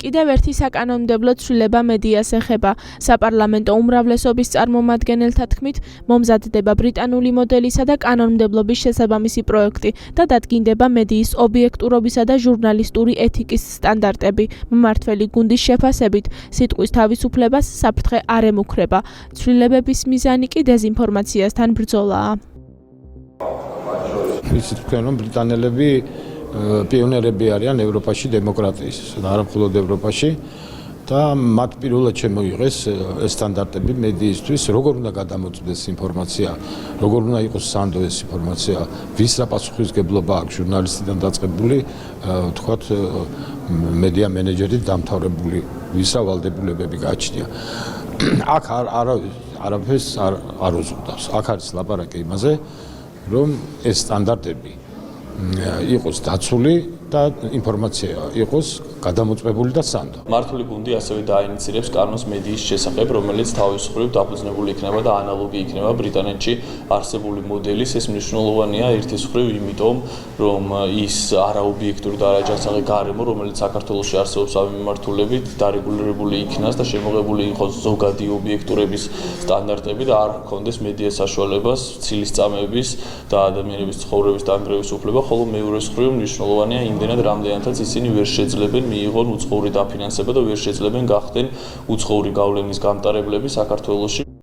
კიდევ ერთი საკანონმდებლო ცვლილება მედიას ეხება. საპარლამენტო უმრავლესობის წარმომადგენელთა თქმით, მომზადდება ბრიტანული მოდელისა და კანონმდებლობის შესაბამისი პროექტი და დადგინდება მედიის ობიექტურობისა და ჟურნალისტური ეთიკის სტანდარტები. მმართველი გუნდის შეფასებით, სიტყვის თავისუფლებას საფრთხე არ ემუქრება. ცვლილებების მიზანი კი დეზინფორმაციასთან ბრძოლაა. ისიც თქვენ რომ ბრიტანელები პიონერები არიან ევროპაში დემოკრატიის და არა მხოლოდ ევროპაში და მათ პირველად შემოიღეს ეს სტანდარტები მედიისთვის, როგორ უნდა გადამოწმდეს ინფორმაცია, როგორ უნდა იყოს სანდო ეს ინფორმაცია, ვის რა პასუხისმგებლობა აქვს ჟურნალისტიდან დაწყებული, თქვათ მედია მენეჯერით დამთავრებული, ვის რა ვალდებულებები გააჩნია. აქ არაფერს არ უზრდავს. აქ არის ლაპარაკი იმაზე, რომ ეს სტანდარტები იყოს დაცული და ინფორმაცია იყოს გადამოწმებული და სანდო. მმართველი გუნდი ასევე დაინიცირებს კანონს მედიის შესახებ, რომელიც თავისუფლად დაფუძნებული იქნება და ანალოგი იქნება ბრიტანეთში არსებული მოდელის. ეს მნიშვნელოვანია ერთის მხრივ იმიტომ, რომ ის არაობიექტური და არაჯანსაღი გარემო, რომელიც საქართველოში არსებობს ამ მიმართულებით, დარეგულირებული იქნას და შემოღებული იყოს ზოგადი ობიექტურების სტანდარტები და არ ჰქონდეს მედიას საშუალებას ცილისწამების და ადამიანების ცხოვრების დანგრევის უფლება, ხოლო მეორეს მხრივ მნიშვნელოვანია იმდენად რამდენადაც ისინი ვერ შეძლებენ მიიღონ უცხოური დაფინანსება და ვერ შეძლებენ გახდნენ უცხოური გავლენის გამტარებლები საქართველოში.